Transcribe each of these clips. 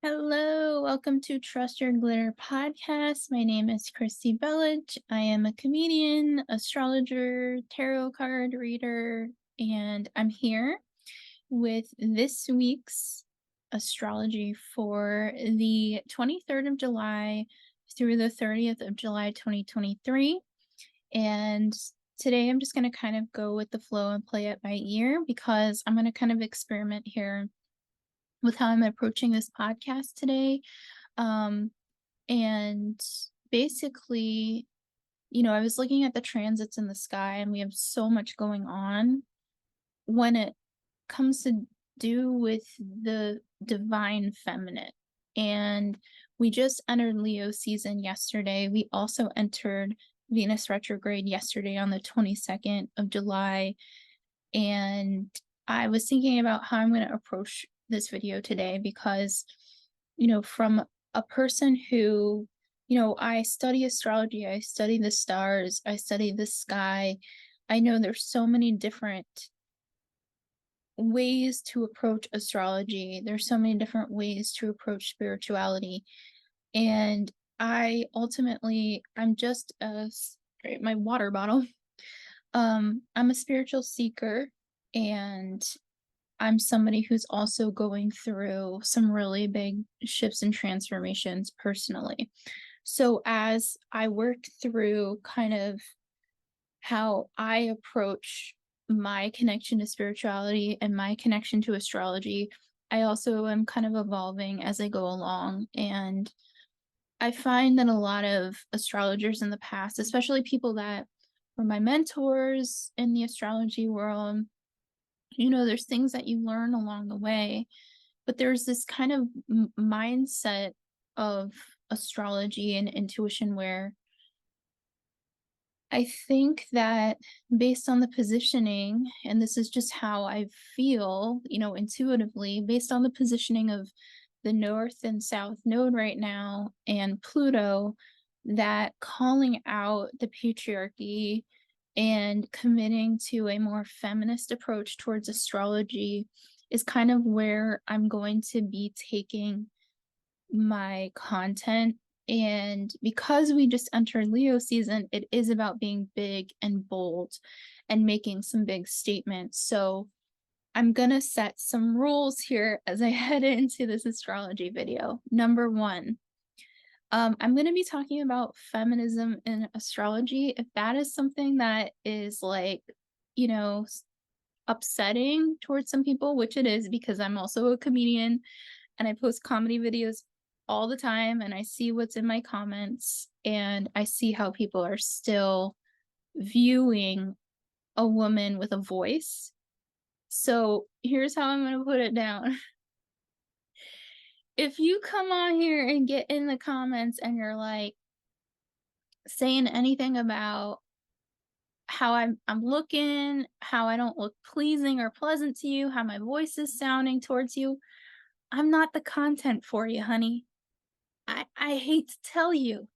Hello, welcome to Trust Your Glitter podcast. My name is Kristinabelich. I am a comedian, astrologer, tarot card reader, and I'm here with this week's astrology for the 23rd of July through the 30th of July 2023. And today I'm just going to kind of go with the flow and play it by ear because I'm going to kind of experiment here with how I'm approaching this podcast today. And basically, I was looking at the transits in the sky, and we have so much going on when it comes to do with the divine feminine. And we just entered Leo season yesterday. We also entered Venus retrograde yesterday on the 22nd of July. And I was thinking about how I'm going to approach this video today because, from a person who, I study astrology, I study the stars, I study the sky. I know there's so many different ways to approach astrology. There's so many different ways to approach spirituality. And I'm just my water bottle. I'm a spiritual seeker, and I'm somebody who's also going through some really big shifts and transformations personally. So as I work through kind of how I approach my connection to spirituality and my connection to astrology, I also am kind of evolving as I go along. And I find that a lot of astrologers in the past, especially people that were my mentors in the astrology world, there's things that you learn along the way, but there's this kind of mindset of astrology and intuition where I think that based on the positioning, and this is just how I feel, intuitively, based on the positioning of the North and South node right now and Pluto, that calling out the patriarchy and committing to a more feminist approach towards astrology is kind of where I'm going to be taking my content. And because we just entered Leo season, it is about being big and bold and making some big statements. So I'm gonna set some rules here as I head into this astrology video. Number one, I'm going to be talking about feminism in astrology. If that is something that is upsetting towards some people, which it is because I'm also a comedian and I post comedy videos all the time, and I see what's in my comments and I see how people are still viewing a woman with a voice. So here's how I'm going to put it down. If you come on here and get in the comments and you're like saying anything about how I'm looking, how I don't look pleasing or pleasant to you, how my voice is sounding towards you, I'm not the content for you, honey. I hate to tell you,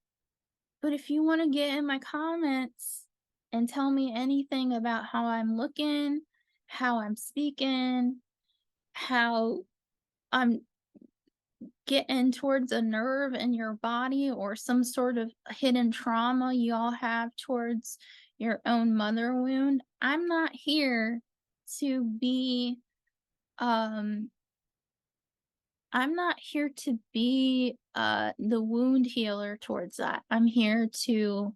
but if you want to get in my comments and tell me anything about how I'm looking, how I'm speaking, how I'm getting towards a nerve in your body or some sort of hidden trauma you all have towards your own mother wound, I'm not here to be I'm not here to be the wound healer towards that. I'm here to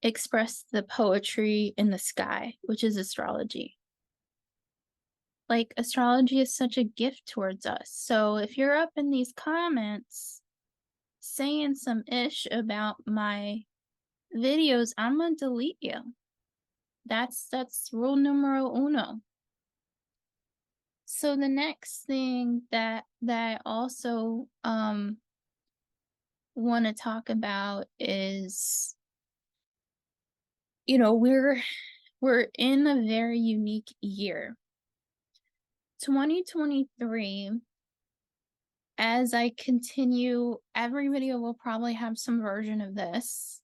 express the poetry in the sky, which is astrology. Like, astrology is such a gift towards us. So if you're up in these comments saying some ish about my videos, I'm gonna delete you. That's rule numero uno. So the next thing that I also want to talk about is, we're in a very unique year. 2023, as I continue, every video will probably have some version of this.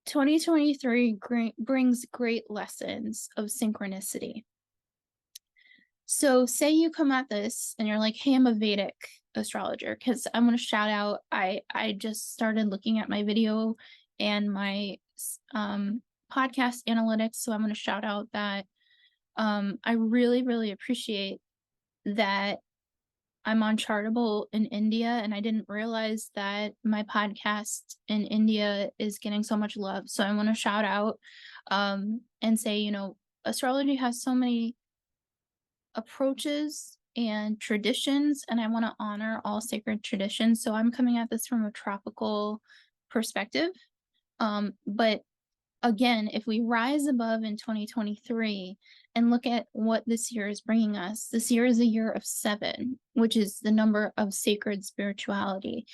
2023 brings great lessons of synchronicity. So say you come at this and you're like, hey, I'm a Vedic astrologer, because I'm going to shout out, I just started looking at my video and my podcast analytics. So I'm going to shout out that I really, really appreciate that I'm on Chartable in India, and I didn't realize that my podcast in India is getting so much love. So I want to shout out and say, astrology has so many approaches and traditions, and I want to honor all sacred traditions. So I'm coming at this from a tropical perspective. But again, if we rise above in 2023 and look at what this year is bringing us, this year is a year of 7, which is the number of sacred spirituality.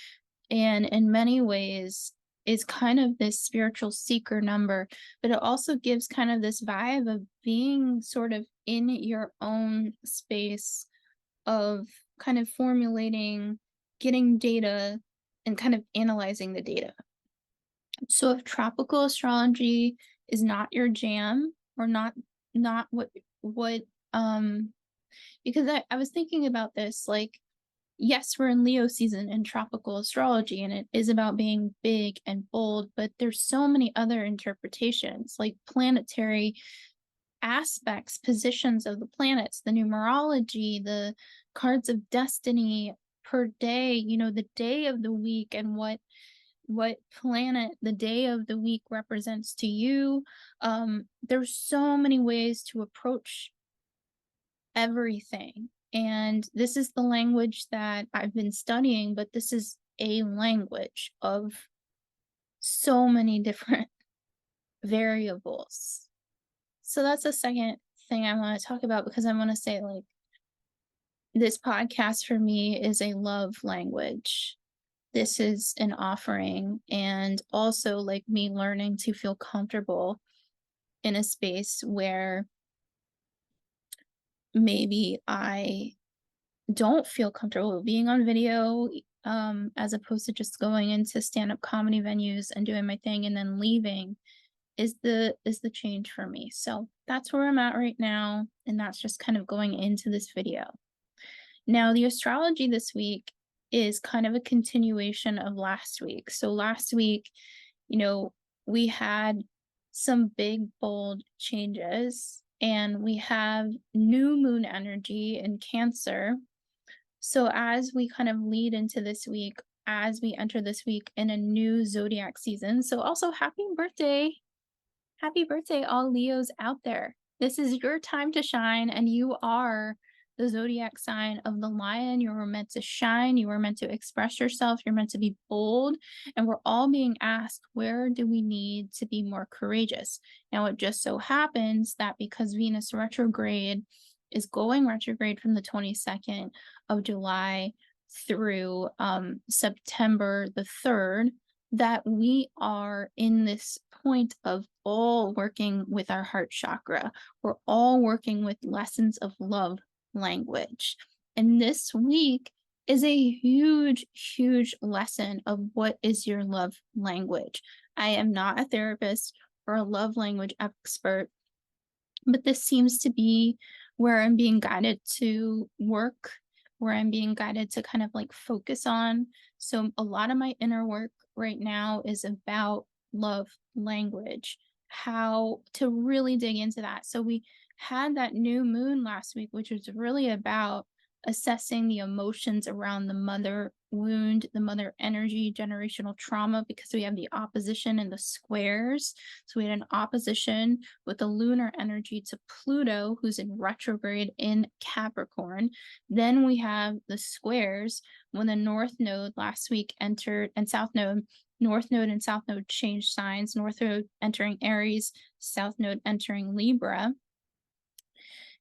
And in many ways, is kind of this spiritual seeker number, but it also gives kind of this vibe of being sort of in your own space of kind of formulating, getting data, and kind of analyzing the data. So if tropical astrology is not your jam, or not what because I was thinking about this, like, yes, we're in Leo season in tropical astrology, and it is about being big and bold, but there's so many other interpretations, like planetary aspects, positions of the planets, the numerology, the cards of destiny per day, the day of the week, and what planet the day of the week represents to you. There's so many ways to approach everything. And this is the language that I've been studying, but this is a language of so many different variables. So that's the second thing I want to talk about, because I want to say, like, this podcast for me is a love language. This is an offering, and also like me learning to feel comfortable in a space where maybe I don't feel comfortable being on video, as opposed to just going into stand-up comedy venues and doing my thing and then leaving, is the change for me. So that's where I'm at right now, and that's just kind of going into this video. Now, the astrology this week is kind of a continuation of last week. So last week, we had some big, bold changes, and we have new moon energy in Cancer. So as we kind of lead into this week, as we enter this week in a new zodiac season. So also happy birthday. Happy birthday, all Leos out there. This is your time to shine, and you are the zodiac sign of the lion. You were meant to shine. You were meant to express yourself. You're meant to be bold. And we're all being asked, where do we need to be more courageous? Now, it just so happens that because Venus retrograde is going retrograde from the 22nd of July through September the 3rd, that we are in this point of all working with our heart chakra. We're all working with lessons of love language. And this week is a huge, huge lesson of what is your love language. I am not a therapist or a love language expert, but this seems to be where I'm being guided to work, where I'm being guided to kind of like focus on. So a lot of my inner work right now is about love language, how to really dig into that. So we had that new moon last week, which was really about assessing the emotions around the mother wound, the mother energy, generational trauma, because we have the opposition and the squares. So we had an opposition with the lunar energy to Pluto, who's in retrograde in Capricorn. Then we have the squares when the North Node last week entered, and South Node, North Node and South Node changed signs. North Node entering Aries, South Node entering Libra.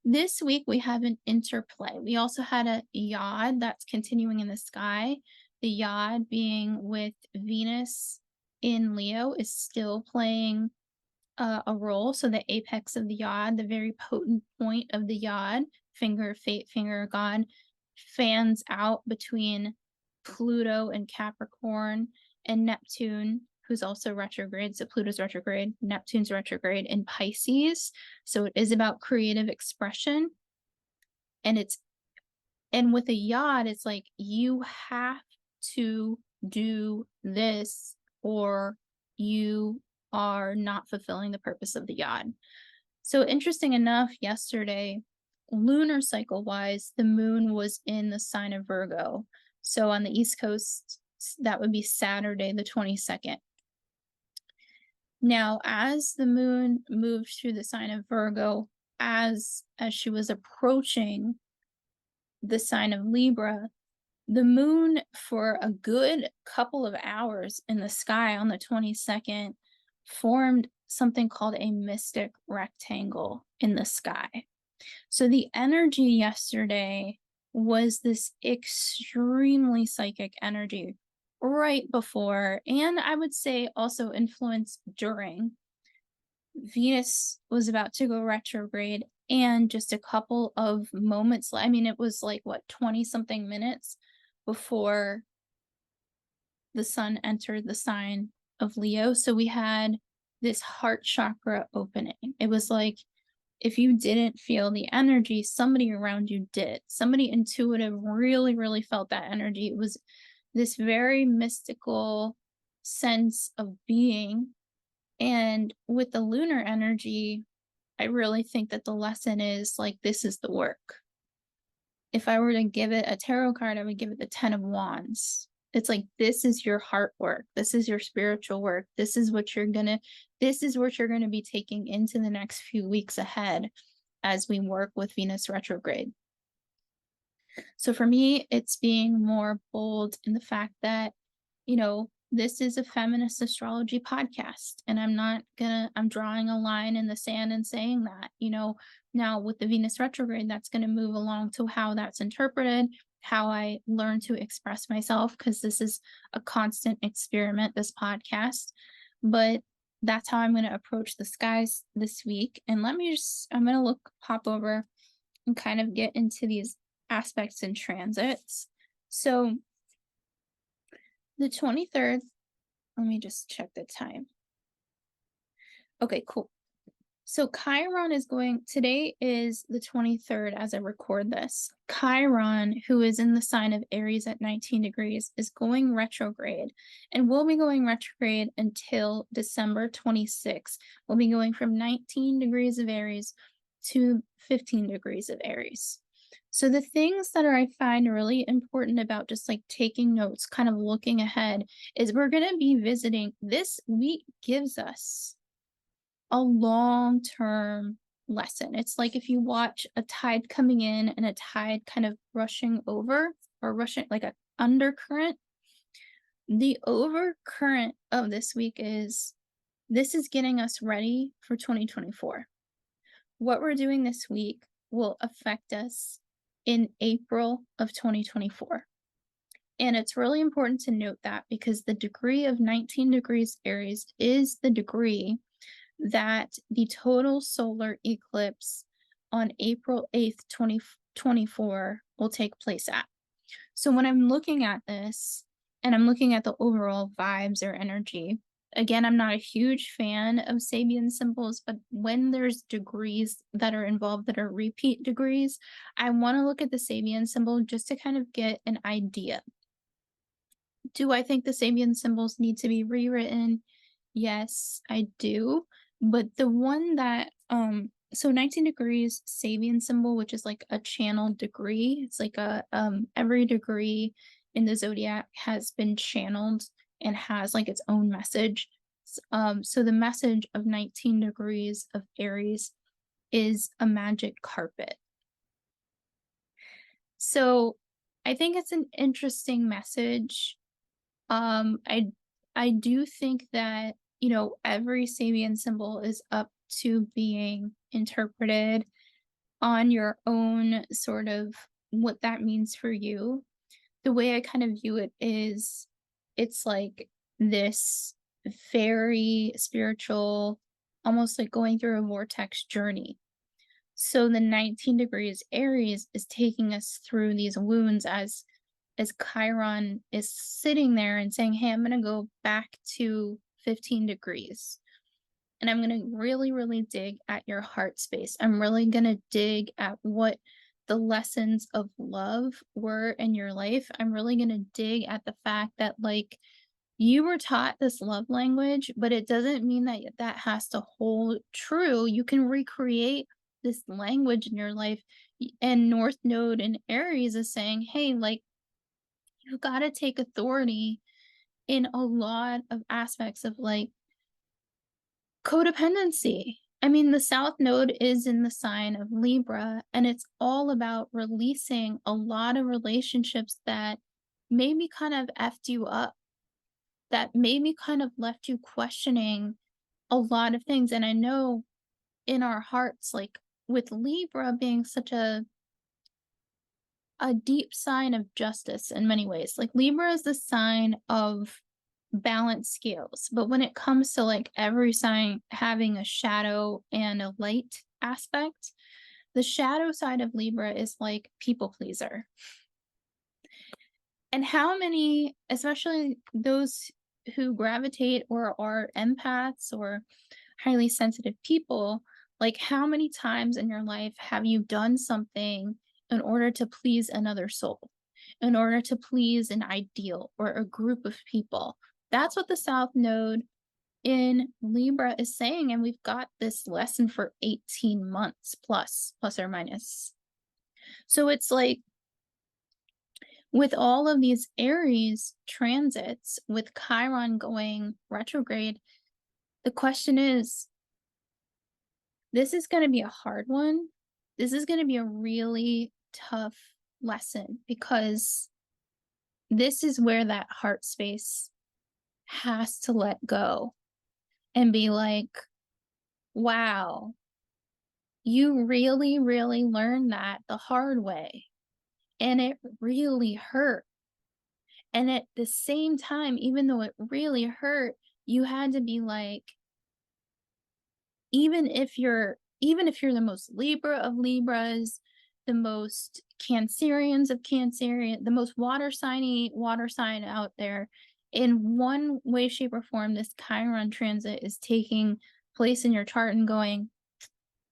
This week we have an interplay. We also had a yod that's continuing in the sky. The yod being with Venus in Leo is still playing a role. So the apex of the yod, the very potent point of the yod, finger of fate, finger of God, fans out between Pluto and Capricorn, and Neptune, who's also retrograde. So Pluto's retrograde, Neptune's retrograde in Pisces. So it is about creative expression. And with a yod, it's like you have to do this or you are not fulfilling the purpose of the yod. So interesting enough, yesterday, lunar cycle wise, the moon was in the sign of Virgo. So on the East Coast, that would be Saturday, the 22nd. Now, as the moon moved through the sign of Virgo, as she was approaching the sign of Libra, the moon for a good couple of hours in the sky on the 22nd formed something called a mystic rectangle in the sky. So the energy yesterday was this extremely psychic energy right before, and I would say also influenced during. Venus was about to go retrograde, and just a couple of moments, I mean, it was like what, 20 something minutes before the sun entered the sign of Leo. So we had this heart chakra opening. It was like, if you didn't feel the energy, somebody around you did. Somebody intuitive really, really felt that energy. It was this very mystical sense of being. And with the lunar energy, I really think that the lesson is like, this is the work. If I were to give it a tarot card, I would give it the 10 of Wands. It's like, this is your heart work. This is your spiritual work. This is what you're going to be taking into the next few weeks ahead as we work with Venus retrograde. So for me, it's being more bold in the fact that, this is a feminist astrology podcast, and I'm drawing a line in the sand and saying that, now with the Venus retrograde, that's going to move along to how that's interpreted, how I learn to express myself, because this is a constant experiment, this podcast. But that's how I'm going to approach the skies this week. And I'm going to pop over and kind of get into these aspects and transits. So the 23rd, let me just check the time. Okay, cool. So Chiron today is the 23rd as I record this. Chiron, who is in the sign of Aries at 19 degrees, is going retrograde and will be going retrograde until December 26th. We'll be going from 19 degrees of Aries to 15 degrees of Aries. So the things that I find really important about just like taking notes, kind of looking ahead, is we're going to be visiting. This week gives us a long-term lesson. It's like if you watch a tide coming in and a tide kind of rushing over, or rushing like an undercurrent. The overcurrent of this week is getting us ready for 2024. What we're doing this week will affect us in April of 2024. And it's really important to note that, because the degree of 19 degrees Aries is the degree that the total solar eclipse on April 8th, 2024 will take place at. So when I'm looking at this and I'm looking at the overall vibes or energy, again, I'm not a huge fan of Sabian symbols, but when there's degrees that are involved that are repeat degrees, I want to look at the Sabian symbol just to kind of get an idea. Do I think the Sabian symbols need to be rewritten? Yes, I do. But the one that, so 19 degrees Sabian symbol, which is like a channeled degree. It's like every degree in the zodiac has been channeled and has like its own message. So the message of 19 degrees of Aries is a magic carpet. So I think it's an interesting message. I do think that, every Sabian symbol is up to being interpreted on your own, sort of what that means for you. The way I kind of view it is, it's like this very spiritual, almost like going through a vortex journey. So the 19 degrees Aries is taking us through these wounds as Chiron is sitting there and saying, hey, I'm going to go back to 15 degrees. And I'm going to really, really dig at your heart space. I'm really going to dig at what the lessons of love were in your life, I'm really going to dig at the fact that, like, you were taught this love language, but it doesn't mean that that has to hold true. You can recreate this language in your life. And North Node in Aries is saying, hey, like, you've got to take authority in a lot of aspects of, like, codependency. I mean, the South Node is in the sign of Libra, and it's all about releasing a lot of relationships that maybe kind of effed you up, that maybe kind of left you questioning a lot of things. And I know in our hearts, like with Libra being such a deep sign of justice in many ways, like Libra is the sign of balance scales. But when it comes to like every sign having a shadow and a light aspect, the shadow side of Libra is like people pleaser. And how many, especially those who gravitate or are empaths or highly sensitive people, like how many times in your life have you done something in order to please another soul, in order to please an ideal or a group of people? That's what the South Node in Libra is saying. And we've got this lesson for 18 months plus or minus. So it's like, with all of these Aries transits, with Chiron going retrograde, the question is, this is going to be a hard one. This is going to be a really tough lesson, because this is where that heart space has to let go and be like, wow, you really, really learned that the hard way. And it really hurt. And at the same time, even though it really hurt, you had to be like, even if you're the most Libra of Libras, the most Cancerians of Cancerian, the most water sign out there, in one way, shape, or form, this Chiron transit is taking place in your chart and going,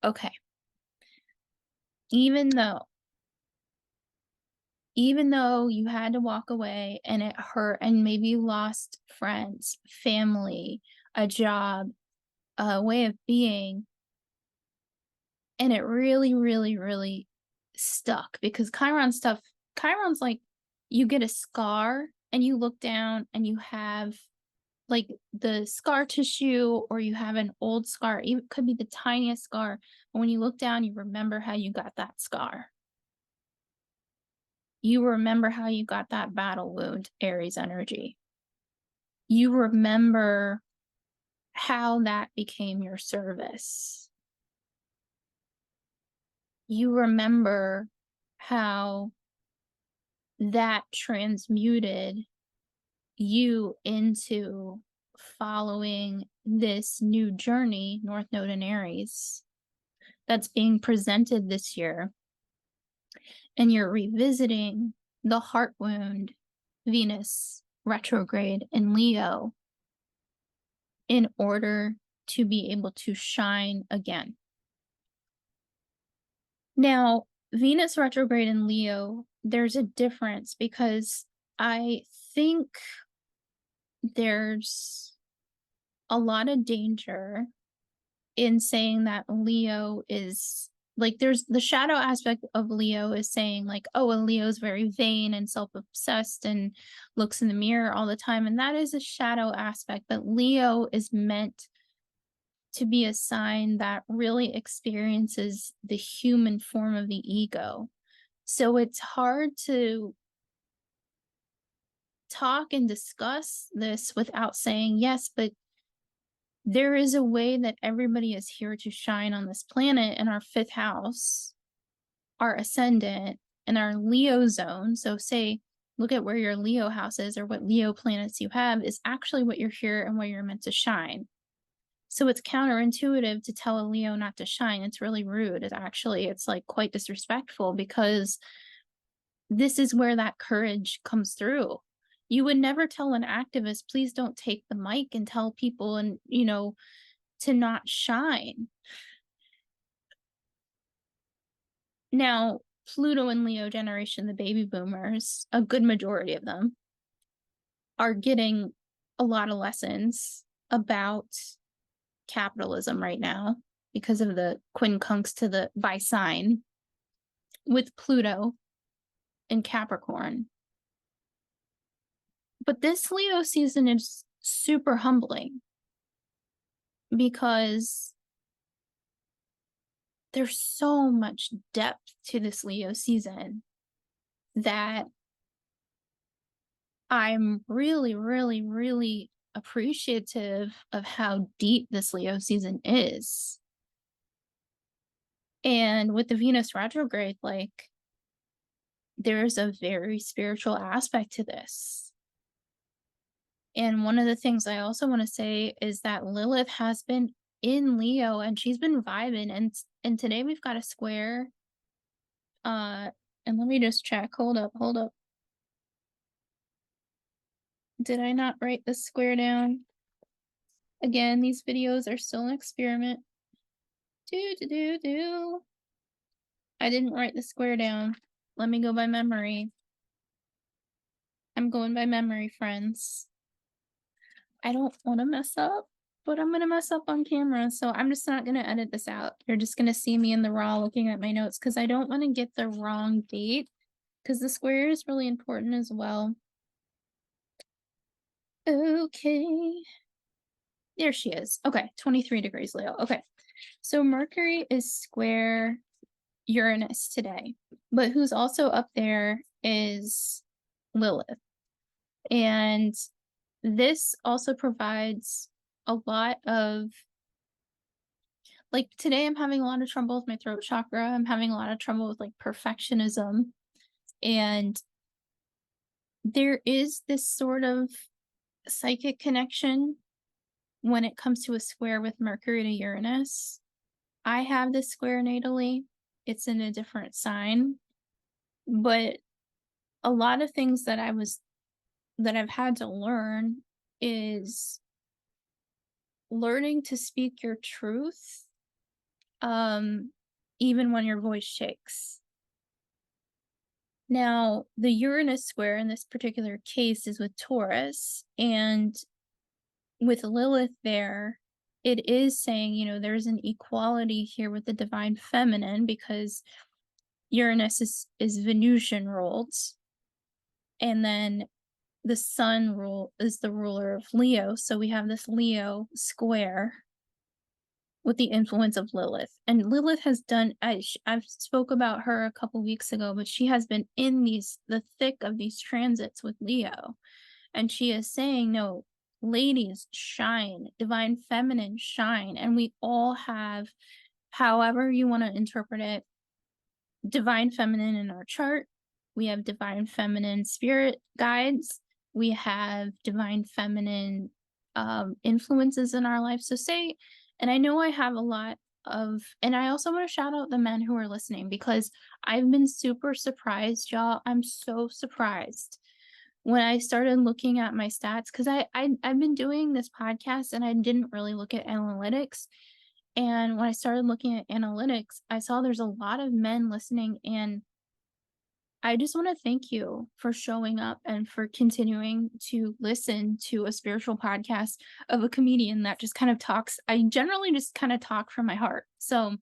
okay, even though you had to walk away and it hurt, and maybe you lost friends, family, a job, a way of being, and it really, really, really stuck, because Chiron's like, you get a scar and you look down and you have like the scar tissue, or you have an old scar, even could be the tiniest scar. But when you look down, you remember how you got that scar. You remember how you got that battle wound, Aries energy. You remember how that became your service. You remember how that transmuted you into following this new journey, North Node in Aries, that's being presented this year. And you're revisiting the heart wound, Venus retrograde in Leo, in order to be able to shine again. Now, Venus retrograde in Leo, there's a difference, because I think there's a lot of danger in saying that Leo is like, there's the shadow aspect of Leo is saying like, oh, and Leo's very vain and self-obsessed and looks in the mirror all the time. And that is a shadow aspect, but Leo is meant to be a sign that really experiences the human form of the ego. So it's hard to talk and discuss this without saying, yes, but there is a way that everybody is here to shine on this planet, in our fifth house, our ascendant, and our Leo zone. So say, look at where your Leo house is, or what Leo planets you have, is actually what you're here and where you're meant to shine. So it's counterintuitive to tell a Leo not to shine. It's really rude. It's like quite disrespectful, because this is where that courage comes through. You would never tell an activist, please don't take the mic and tell people, and, to not shine. Now, Pluto and Leo generation, the baby boomers, a good majority of them, are getting a lot of lessons about capitalism right now because of the quincunx to the by sign with Pluto in Capricorn. But this Leo season is super humbling because there's so much depth to this Leo season that I'm really, really, really appreciative of how deep this Leo season is. And with the Venus retrograde, like, there's a very spiritual aspect to this. And one of the things I also want to say is that Lilith has been in Leo and she's been vibing, and today we've got a square. And let me just check. Hold up. Did I not write the square down? Again, these videos are still an experiment. I didn't write the square down. Let me go by memory. I'm going by memory, friends. I don't want to mess up, but I'm going to mess up on camera, so I'm just not going to edit this out. You're just going to see me in the raw looking at my notes because I don't want to get the wrong date because the square is really important as well. Okay. There she is. Okay, 23 degrees Leo. Okay, so Mercury is square Uranus today, but who's also up there is Lilith. And this also provides a lot of, like, today I'm having a lot of trouble with my throat chakra. I'm having a lot of trouble with like perfectionism. And there is this sort of psychic connection when it comes to a square with Mercury to Uranus. I have this square natally. It's in a different sign, but a lot of things that I've had to learn is learning to speak your truth, even when your voice shakes. Now, the Uranus square in this particular case is with Taurus, and with Lilith there, it is saying, you know, there's an equality here with the divine feminine because Uranus is Venusian ruled, and then the sun is the ruler of Leo. So we have this Leo square with the influence of Lilith. And Lilith has done, I've spoke about her a couple weeks ago, but she has been in the thick of these transits with Leo. And she is saying, no, ladies, shine, divine feminine, shine. And we all have, however you want to interpret it, divine feminine in our chart. We have divine feminine spirit guides. We have divine feminine influences in our life. So say, and I know I have a lot of, and I also want to shout out the men who are listening because I've been super surprised, y'all. I'm so surprised when I started looking at my stats, because I've been doing this podcast and I didn't really look at analytics. And when I started looking at analytics, I saw there's a lot of men listening, and I just want to thank you for showing up and for continuing to listen to a spiritual podcast of a comedian that just kind of talks. I generally just kind of talk from my heart. So,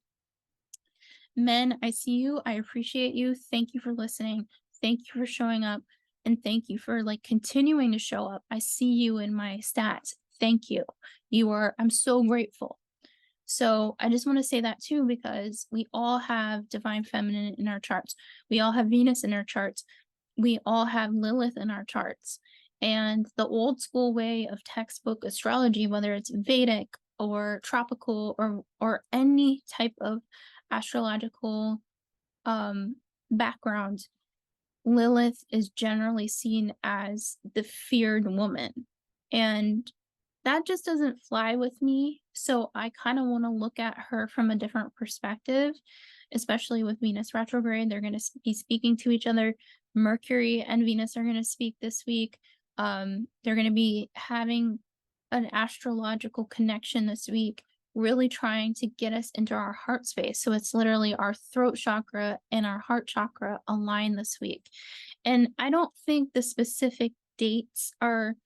men, I see you. I appreciate you. Thank you for listening. Thank you for showing up. And thank you for like continuing to show up. I see you in my stats. Thank you. I'm so grateful. So I just want to say that too, because we all have divine feminine in our charts. We all have Venus in our charts. We all have Lilith in our charts. And the old school way of textbook astrology, whether it's Vedic or tropical or any type of astrological background, Lilith is generally seen as the feared woman. And that just doesn't fly with me. So I kind of want to look at her from a different perspective, especially with Venus retrograde. They're going to be speaking to each other. Mercury and Venus are going to speak this week. They're going to be having an astrological connection this week really trying to get us into our heart space. So it's literally our throat chakra and our heart chakra align this week. And I don't think the specific dates are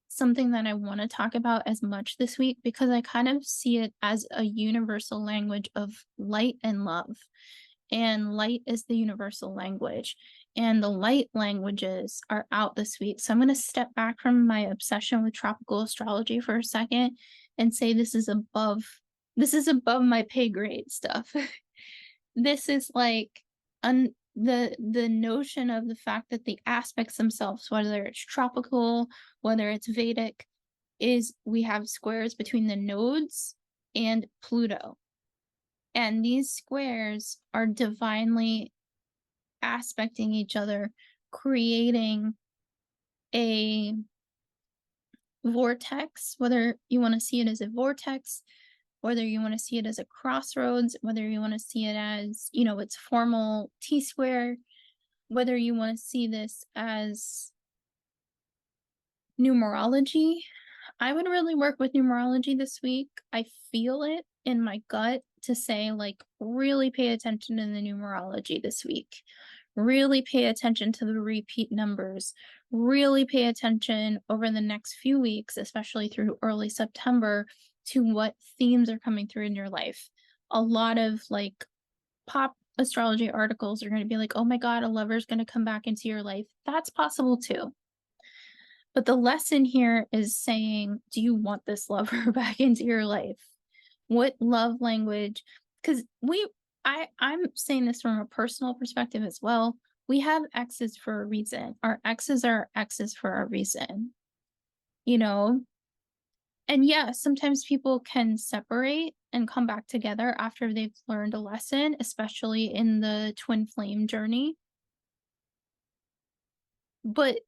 something that I want to talk about as much this week, because I kind of see it as a universal language of light and love. And light is the universal language. And the light languages are out this week. So I'm going to step back from my obsession with tropical astrology for a second and say this is above my pay grade stuff. This is like the notion of the fact that the aspects themselves, whether it's tropical, whether it's Vedic, is we have squares between the nodes and Pluto. And these squares are divinely aspecting each other, creating a vortex, whether you want to see it as a vortex, whether you want to see it as a crossroads, whether you want to see it as, its formal T square, whether you want to see this as numerology. I would really work with numerology this week. I feel it in my gut to say, like, really pay attention to the numerology this week. Really pay attention to the repeat numbers. Really pay attention over the next few weeks, especially through early September, to what themes are coming through in your life. A lot of like pop astrology articles are going to be like, oh my God, a lover's going to come back into your life. That's possible too. But the lesson here is saying, do you want this lover back into your life? What love language? Because I'm saying this from a personal perspective as well. We have exes for a reason. Our exes are exes for a reason, you know? And yeah, sometimes people can separate and come back together after they've learned a lesson, especially in the twin flame journey. But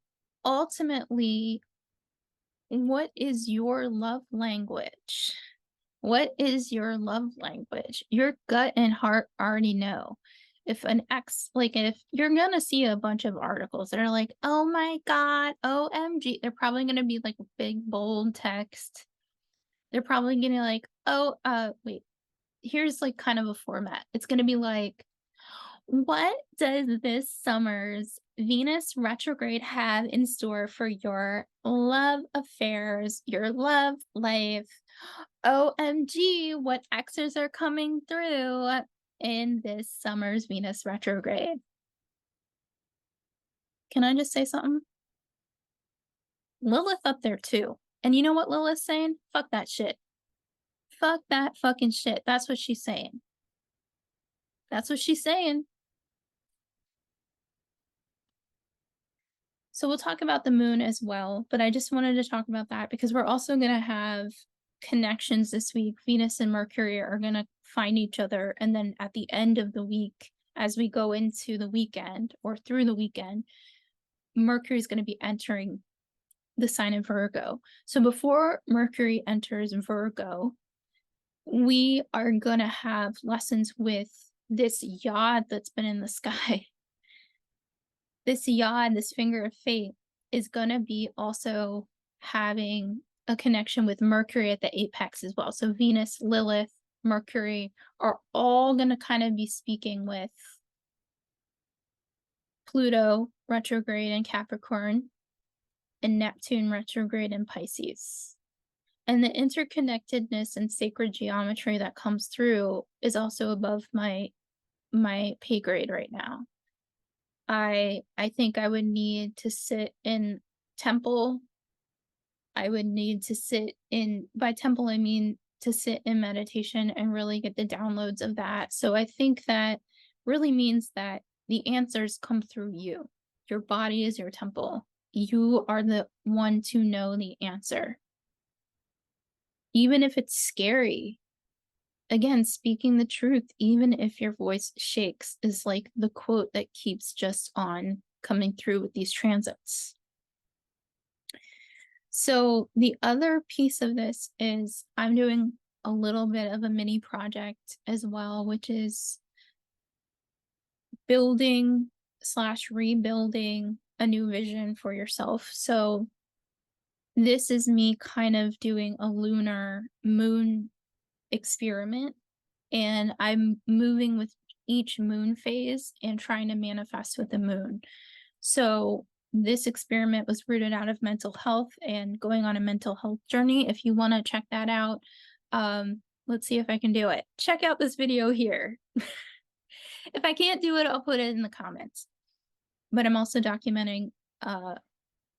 ultimately, what is your love language? What is your love language? Your gut and heart already know. If if you're gonna see a bunch of articles that are like, oh my God, OMG, they're probably gonna be like big, bold text. They're probably gonna like, wait, here's like kind of a format. It's gonna be like, what does this summer's Venus retrograde have in store for your love affairs, your love life? OMG, what exes are coming through in this summer's Venus retrograde? Can I just say something? Lilith up there too. And you know what Lilith's saying? Fuck that shit. Fuck that fucking shit. That's what she's saying. That's what she's saying. So we'll talk about the moon as well, but I just wanted to talk about that because we're also going to have connections this week. Venus and Mercury are going to find each other. And then at the end of the week, as we go into the weekend or through the weekend, Mercury is going to be entering the sign of Virgo. So before Mercury enters Virgo, we are going to have lessons with this yod that's been in the sky. This yod, this finger of fate, is going to be also having a connection with Mercury at the apex as well. So Venus, Lilith, Mercury are all going to kind of be speaking with Pluto retrograde in Capricorn and Neptune retrograde in Pisces. And the interconnectedness and sacred geometry that comes through is also above my pay grade right now. I think I would need to sit in temple. I would need to sit in, by temple, I mean to sit in meditation and really get the downloads of that. So I think that really means that the answers come through you. Your body is your temple. You are the one to know the answer. Even if it's scary, again, speaking the truth, even if your voice shakes, is like the quote that keeps just on coming through with these transits. So the other piece of this is I'm doing a little bit of a mini project as well, which is building / rebuilding a new vision for yourself. So this is me kind of doing a lunar moon experiment, and I'm moving with each moon phase and trying to manifest with the moon. So this experiment was rooted out of mental health and going on a mental health journey. If you want to check that out, let's see if I can do it. Check out this video here. If I can't do it, I'll put it in the comments. But I'm also documenting a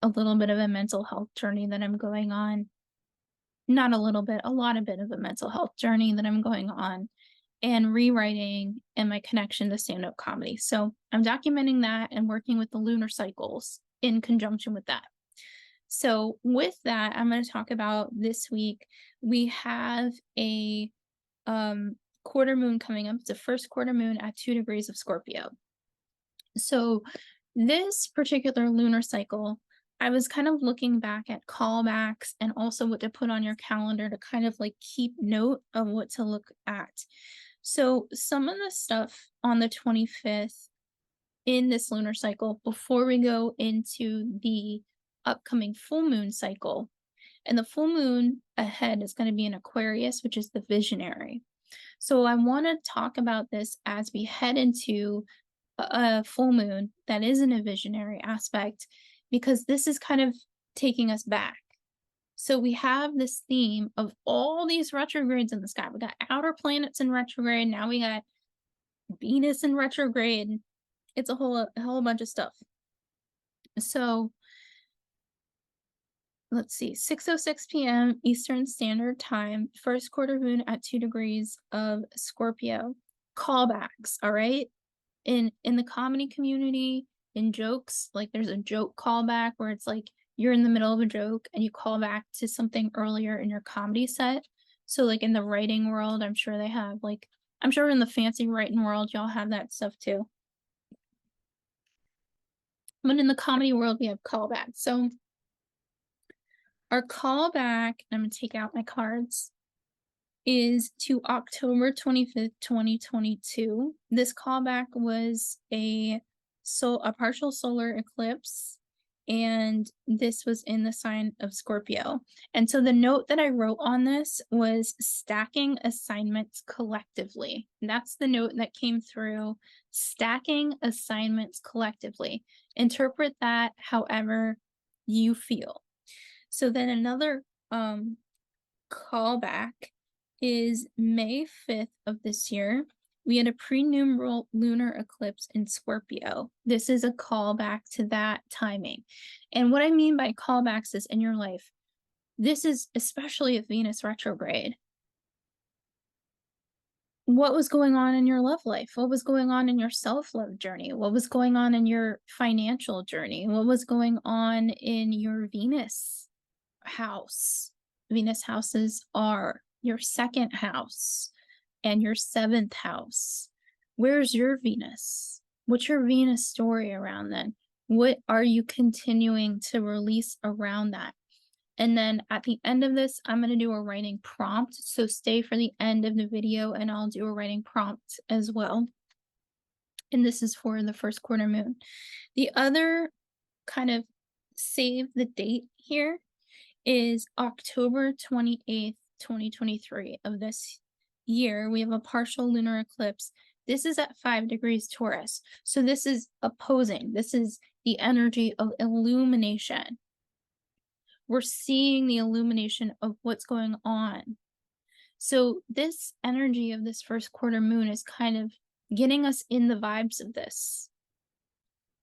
little bit of a mental health journey that I'm going on. Not a little bit, a lot of bit of a mental health journey that I'm going on, and rewriting and my connection to stand-up comedy. So I'm documenting that and working with the lunar cycles in conjunction with that. So with that, I'm going to talk about this week. We have a quarter moon coming up. It's the first quarter moon at 2 degrees of Scorpio. So this particular lunar cycle, I was kind of looking back at callbacks and also what to put on your calendar to kind of like keep note of what to look at. So some of the stuff on the 25th in this lunar cycle, before we go into the upcoming full moon cycle, and the full moon ahead is going to be in Aquarius, which is the visionary. So I want to talk about this as we head into a full moon that is in a visionary aspect, because this is kind of taking us back. So we have this theme of all these retrogrades in the sky. We got outer planets in retrograde. Now we got Venus in retrograde. It's a whole bunch of stuff. So let's see, 6:06 p.m. Eastern Standard Time, first quarter moon at 2 degrees of Scorpio. Callbacks, all right? In the comedy community, in jokes, like there's a joke callback where it's like you're in the middle of a joke and you call back to something earlier in your comedy set. So like in the writing world, I'm sure they have, like, I'm sure in the fancy writing world, y'all have that stuff too. But in the comedy world, we have callbacks. So our callback, I'm going to take out my cards, is to October 25th, 2022. This callback was a partial solar eclipse, and this was in the sign of Scorpio. And so the note that I wrote on this was stacking assignments collectively. And that's the note that came through, stacking assignments collectively. Interpret that however you feel. So then another callback is May 5th of this year. We had a prenumeral lunar eclipse in Scorpio. This is a callback to that timing. And what I mean by callbacks is in your life, this is especially if Venus retrograde. What was going on in your love life? What was going on in your self-love journey? What was going on in your financial journey? What was going on in your Venus house? Venus houses are your second house and your 7th house. Where's your Venus? What's your Venus story around then? What are you continuing to release around that? And then at the end of this, I'm going to do a writing prompt. So stay for the end of the video and I'll do a writing prompt as well. And this is for the first quarter moon. The other kind of save the date here is October 28th, 2023 of this year. We have a partial lunar eclipse. This is at 5 degrees Taurus. So this is opposing. This is the energy of illumination. We're seeing the illumination of what's going on. So this energy of this first quarter moon is kind of getting us in the vibes of this.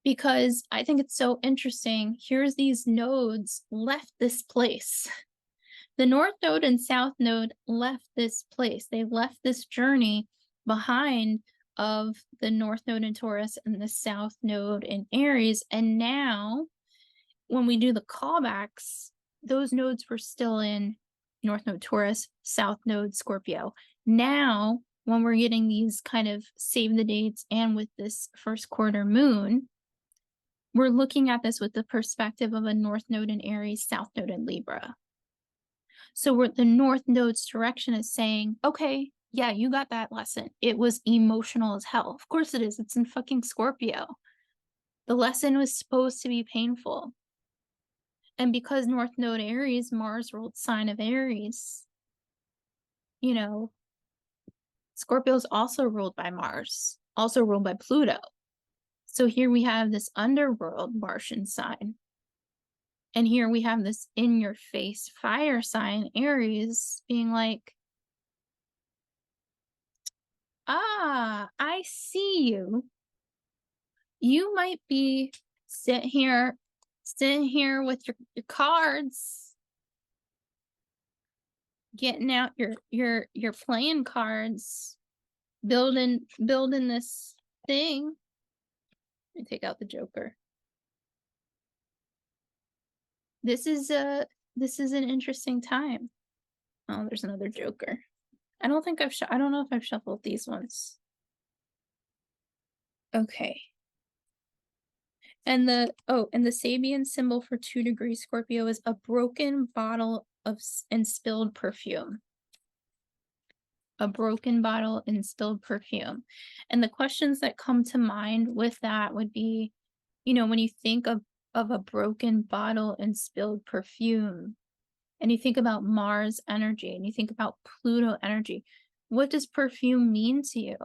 Because I think it's so interesting. Here's these nodes left this place. The North Node and South Node left this place. They left this journey behind of the North Node in Taurus and the South Node in Aries. And now, when we do the callbacks, those nodes were still in North Node Taurus, South Node Scorpio. Now, when we're getting these kind of save the dates and with this first quarter moon, we're looking at this with the perspective of a North Node in Aries, South Node in Libra. So the North Node's direction is saying, okay, yeah, you got that lesson. It was emotional as hell. Of course it is. It's in fucking Scorpio. The lesson was supposed to be painful. And because North Node Aries, Mars ruled sign of Aries, you know, Scorpio is also ruled by Mars, also ruled by Pluto. So here we have this underworld Martian sign. And here we have this in your face fire sign, Aries, being like, ah, I see you. You might be sitting here with your cards, getting out your playing cards, building this thing. Let me take out the Joker. This is an interesting time. Oh, there's another Joker. I don't know if I've shuffled these ones. Okay. And the Sabian symbol for 2° Scorpio is a broken bottle and spilled perfume. A broken bottle and spilled perfume. And the questions that come to mind with that would be, when you think of a broken bottle and spilled perfume, and you think about Mars energy, and you think about Pluto energy, what does perfume mean to you?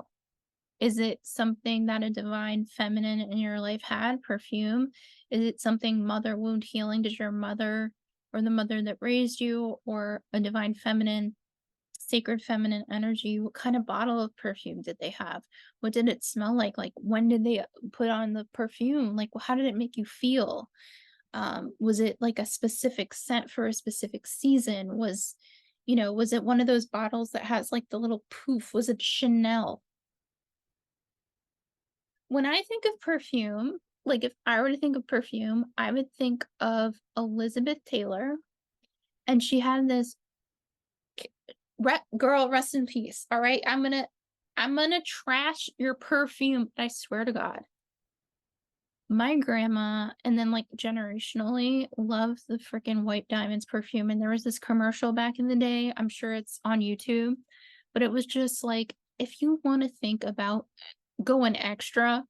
Is it something that a divine feminine in your life had, perfume? Is it something mother wound healing? Does your mother or the mother that raised you or a divine feminine, sacred feminine energy, what kind of bottle of perfume did they have? What did it smell like? Like, when did they put on the perfume? Like, how did it make you feel? Was it like a specific scent for a specific season? Was it one of those bottles that has like the little poof? Was it Chanel? When I think of perfume, like if I were to think of perfume, I would think of Elizabeth Taylor, and she had this girl, rest in peace. All right, I'm gonna trash your perfume. I swear to God, my grandma, and then like generationally, loved the freaking White Diamonds perfume. And there was this commercial back in the day. I'm sure it's on YouTube, but it was just like, if you want to think about going extra,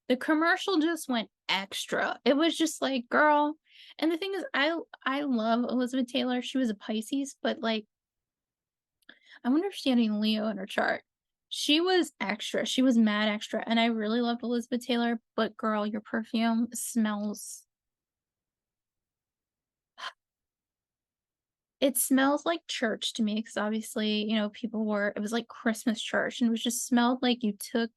the commercial just went extra. It was just like, girl. And the thing is, I love Elizabeth Taylor. She was a Pisces, but like, I wonder if she had any Leo in her chart. She was extra. She was mad extra. And I really loved Elizabeth Taylor, but girl, your perfume smells. It smells like church to me, because obviously, people were, it was like Christmas church, and it was just smelled like you took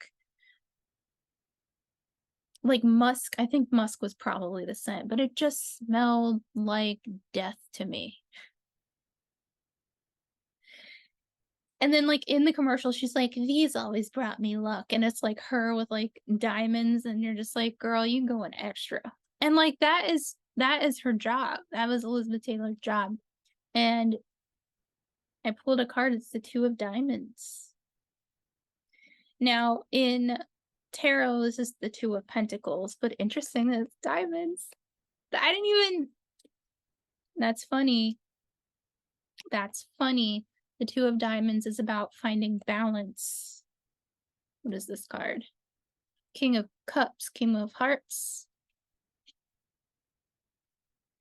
like musk. I think musk was probably the scent, but it just smelled like death to me. And then like in the commercial, she's like, these always brought me luck. And it's like her with like diamonds, and you're just like, girl, you going extra. And like that is her job. That was Elizabeth Taylor's job. And I pulled a card, it's the 2 of Diamonds. Now in tarot, this is the 2 of Pentacles, but interesting that it's diamonds. I didn't even, that's funny. That's funny. The 2 of Diamonds is about finding balance. What is this card? King of Cups, King of Hearts.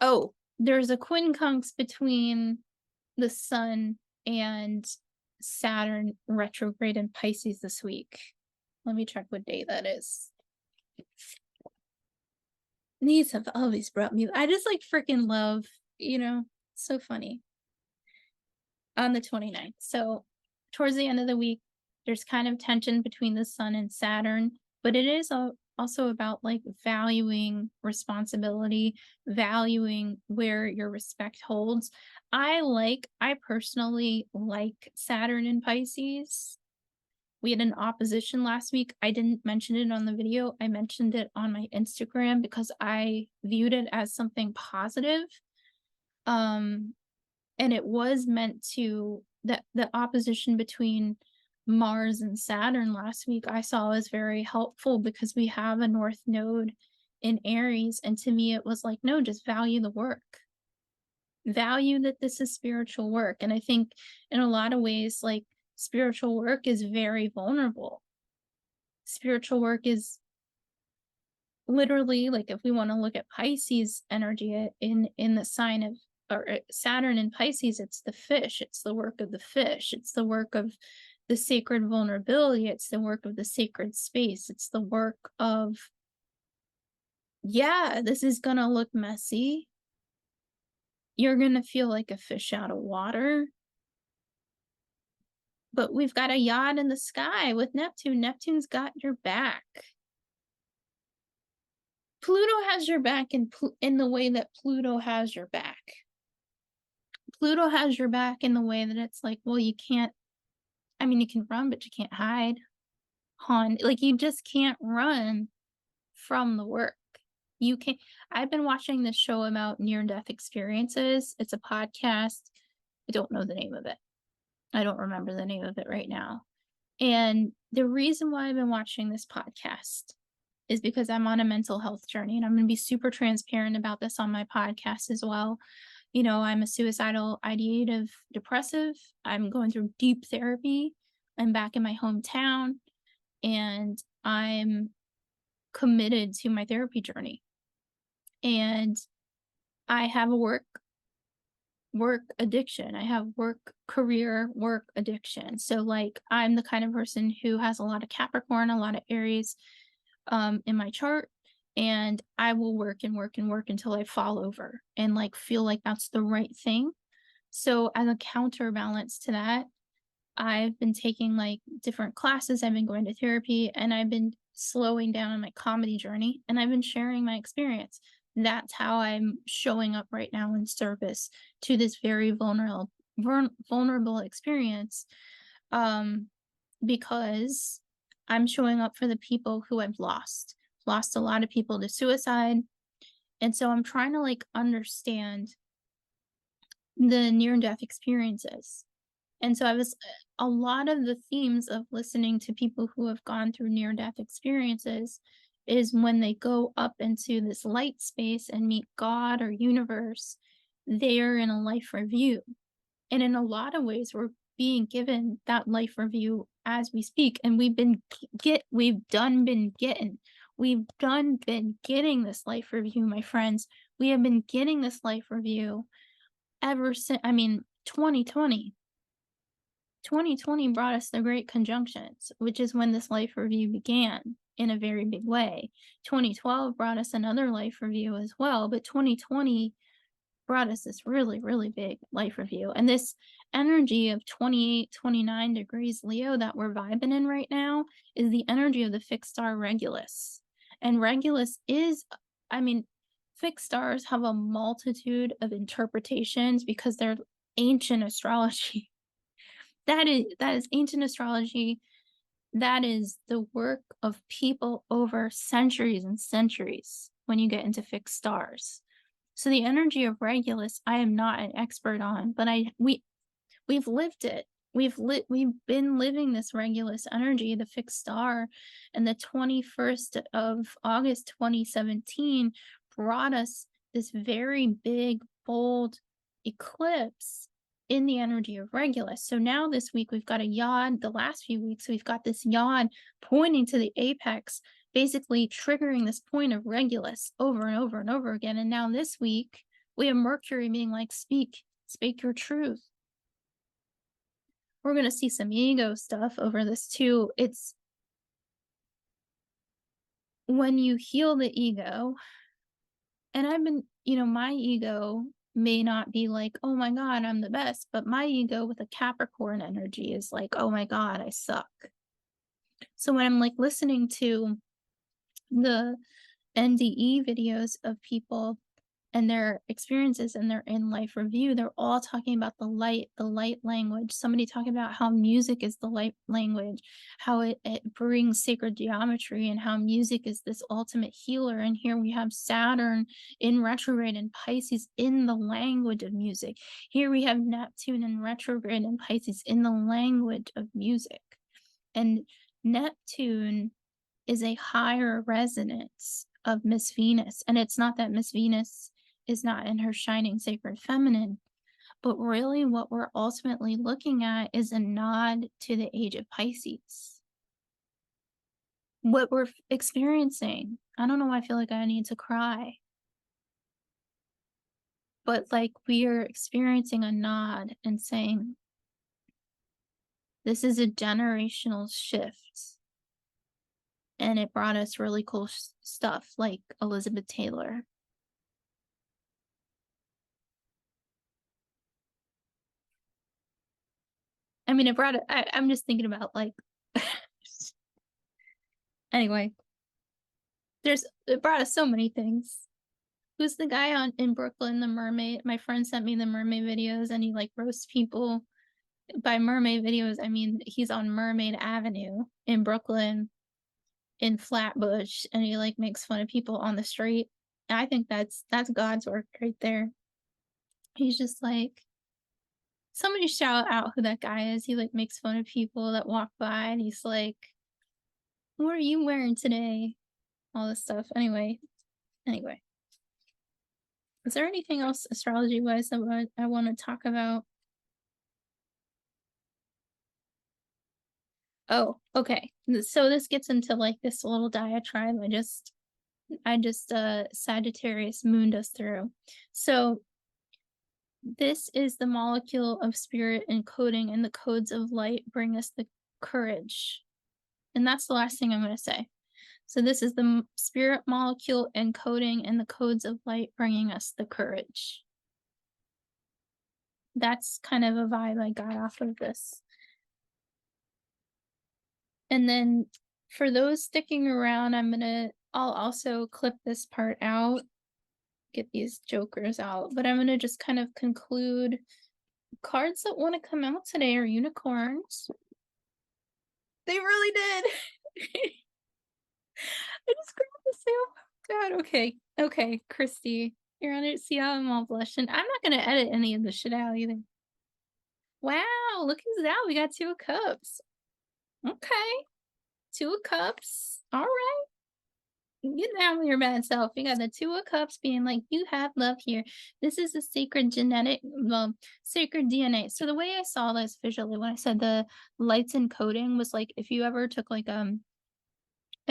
Oh, there's a quincunx between the Sun and Saturn retrograde in Pisces this week. Let me check what day that is. These have always brought me, I just like freaking love, so funny. On the 29th. So towards the end of the week, there's kind of tension between the Sun and Saturn, but it is also about like valuing responsibility, valuing where your respect holds. I personally like Saturn in Pisces. We had an opposition last week. I didn't mention it on the video. I mentioned it on my Instagram because I viewed it as something positive. And it was meant to, the opposition between Mars and Saturn last week, I saw as very helpful, because we have a North Node in Aries. And to me, it was like, no, just value the work. Value that this is spiritual work. And I think in a lot of ways, like, spiritual work is very vulnerable. Spiritual work is literally, like, if we want to look at Pisces energy in the sign Saturn in Pisces, it's the fish, it's the work of the fish, it's the work of the sacred vulnerability, it's the work of the sacred space, it's the work of, yeah, this is gonna look messy. You're gonna feel like a fish out of water. But we've got a yacht in the sky with Neptune. Neptune's got your back. Pluto has your back in the way that Pluto has your back. Pluto has your back in the way that it's like, well, you can't, I mean, you can run, but you can't hide. Hon, like, you just can't run from the work. You can I've been watching this show about near-death experiences. It's a podcast. I don't know the name of it. I don't remember the name of it right now. And the reason why I've been watching this podcast is because I'm on a mental health journey, and I'm going to be super transparent about this on my podcast as well. You know, I'm a suicidal ideative depressive. I'm going through deep therapy. I'm back in my hometown, and I'm committed to my therapy journey. And I have a work addiction. I have work addiction. So like, I'm the kind of person who has a lot of Capricorn, a lot of Aries in my chart, and I will work and work and work until I fall over and like feel like that's the right thing. So as a counterbalance to that, I've been taking like different classes, I've been going to therapy, and I've been slowing down on my comedy journey, and I've been sharing my experience. That's how I'm showing up right now in service to this very vulnerable experience, because I'm showing up for the people who I've lost a lot of people to suicide. And so I'm trying to like understand the near-death experiences. And so a lot of the themes of listening to people who have gone through near-death experiences is when they go up into this light space and meet God or universe, they are in a life review. And in a lot of ways, we're being given that life review as we speak. And we've done been getting this life review, my friends. We have been getting this life review ever since, 2020. 2020 brought us the Great Conjunctions, which is when this life review began in a very big way. 2012 brought us another life review as well, but 2020 brought us this really, really big life review. And this energy of 28, 29 degrees Leo that we're vibing in right now is the energy of the fixed star Regulus. And Regulus is, fixed stars have a multitude of interpretations because they're ancient astrology. That is ancient astrology. That is the work of people over centuries and centuries when you get into fixed stars. So the energy of Regulus, I am not an expert on, but we've lived it. We've been living this Regulus energy, the fixed star, and the 21st of August 2017 brought us this very big, bold eclipse in the energy of Regulus. So now this week we've got a yod. The last few weeks we've got this yod pointing to the apex, basically triggering this point of Regulus over and over and over again. And now this week we have Mercury being like, speak your truth. We're going to see some ego stuff over this too. It's when you heal the ego, and I've been, my ego may not be like, oh my God, I'm the best, but my ego with a Capricorn energy is like, oh my God, I suck. So when I'm like listening to the NDE videos of people and their experiences and their in life review, they're all talking about the light language. Somebody talking about how music is the light language, how it brings sacred geometry, and how music is this ultimate healer. And here we have Saturn in retrograde and Pisces in the language of music. Here we have Neptune in retrograde and Pisces in the language of music. And Neptune is a higher resonance of Miss Venus. And it's not that Miss Venus is not in her shining sacred feminine, but really what we're ultimately looking at is a nod to the age of Pisces. What we're experiencing, I don't know why I feel like I need to cry. but like we are experiencing a nod and saying, this is a generational shift. And it brought us really cool stuff like Elizabeth Taylor. I mean, it brought it, I'm just thinking about like, anyway, it brought us so many things. Who's the guy in Brooklyn, the mermaid? My friend sent me the mermaid videos and he like roasts people. By mermaid videos, I mean he's on Mermaid Avenue in Brooklyn in Flatbush and he like makes fun of people on the street. I think that's God's work right there. He's just like, somebody shout out who that guy is. He like makes fun of people that walk by and he's like, what are you wearing today? All this stuff. Anyway. Is there anything else astrology wise that I want to talk about? Oh, okay. So this gets into like this little diatribe I just Sagittarius mooned us through. So this is the molecule of spirit encoding, and the codes of light bring us the courage. And that's the last thing I'm going to say. So this is the spirit molecule encoding, and the codes of light bringing us the courage. That's kind of a vibe I got off of this. And then for those sticking around, I'll also clip this part out, get these jokers out, but I'm going to just kind of conclude. Cards that want to come out today are unicorns. They really did. I just grabbed the sale. God, okay, Christy, you're on it. See how I'm all blushing. I'm not going to edit any of the shit out either. Wow, look who's out. We got 2 of Cups. Okay, 2 of Cups. All right. Get down with your bad self. You got the 2 of Cups being like, you have love here. This is a sacred sacred DNA. So the way I saw this visually when I said the lights encoding was like, if you ever took like a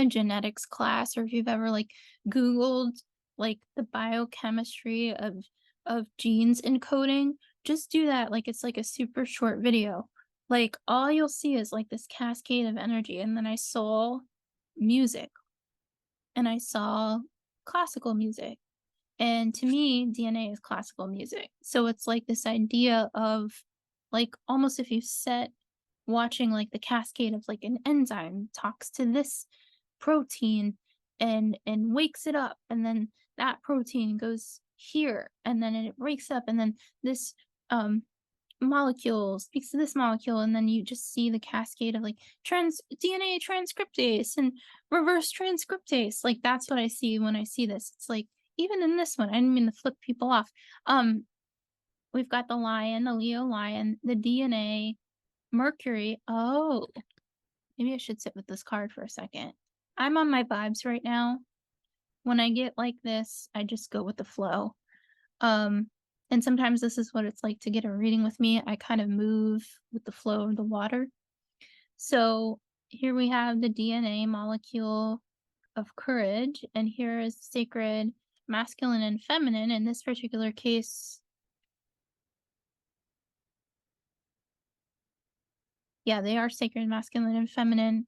genetics class, or if you've ever like Googled like the biochemistry of genes encoding, just do that. Like it's like a super short video. Like all you'll see is like this cascade of energy. And then I saw music. And I saw classical music. And to me, DNA is classical music. So it's like this idea of like almost if you set watching like the cascade of like an enzyme talks to this protein and wakes it up, and then that protein goes here and then it breaks up, and then this molecule speaks to this molecule, and then you just see the cascade of like DNA transcriptase and reverse transcriptase. Like that's what I see when I see this. It's like even in this one, I didn't mean to flip people off. We've got the lion, the Leo lion, the DNA, Mercury. Oh, maybe I should sit with this card for a second. I'm on my vibes right now. When I get like this, I just go with the flow. And sometimes this is what it's like to get a reading with me. I kind of move with the flow of the water. So here we have the DNA molecule of courage, and here is sacred masculine and feminine. In this particular case, yeah, they are sacred masculine and feminine.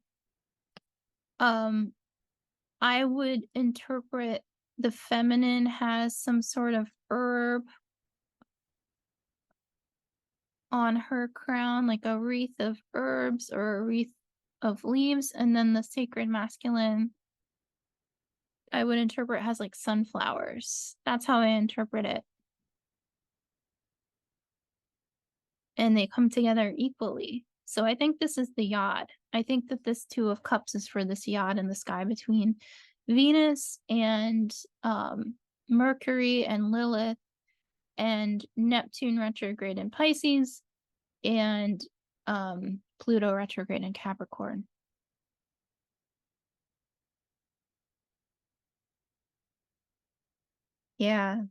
I would interpret the feminine has some sort of herb on her crown, like a wreath of herbs or a wreath of leaves, and then the sacred masculine I would interpret has like sunflowers. That's how I interpret it. And they come together equally. So I think this is the yod. I think that this 2 of Cups is for this yod in the sky between Venus and Mercury and Lilith and Neptune retrograde in Pisces and Pluto retrograde in Capricorn. Yeah.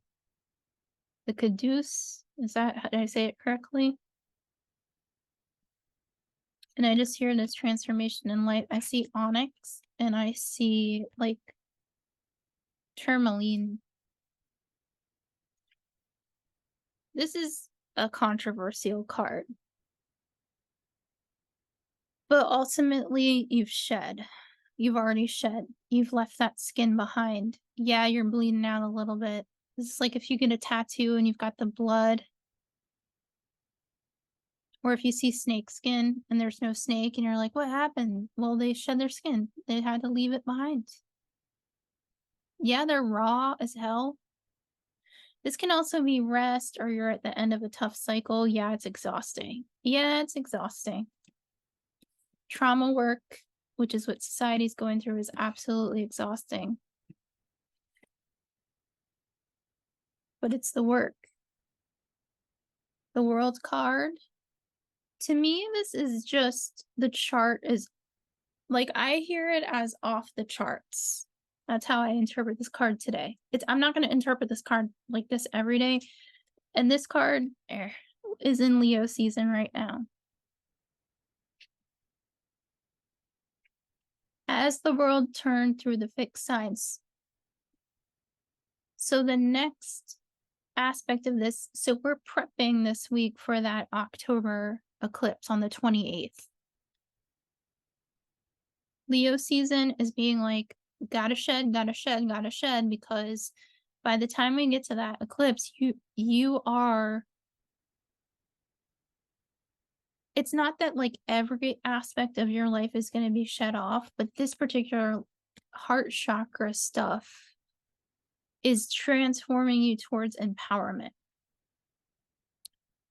The caduce, is that, did I say it correctly? And I just hear this transformation in light. I see onyx and I see like tourmaline. this is a controversial card. But ultimately, you've shed. You've already shed. You've left that skin behind. Yeah, you're bleeding out a little bit. This is like if you get a tattoo and you've got the blood, or if you see snake skin and there's no snake and you're like, what happened? Well, they shed their skin. They had to leave it behind. Yeah, they're raw as hell. This can also be rest or you're at the end of a tough cycle. Yeah, it's exhausting. Yeah, it's exhausting. Trauma work, which is what society's going through, is absolutely exhausting. But it's the work. The World card, to me, this is just the chart is like I hear it as off the charts. That's how I interpret this card today. I'm not going to interpret this card like this every day. And this card is in Leo season right now. As the world turned through the fixed signs. So the next aspect of this, so we're prepping this week for that October eclipse on the 28th. Leo season is being like, gotta shed, because by the time we get to that eclipse, you are, it's not that like every aspect of your life is going to be shed off, but this particular heart chakra stuff is transforming you towards empowerment.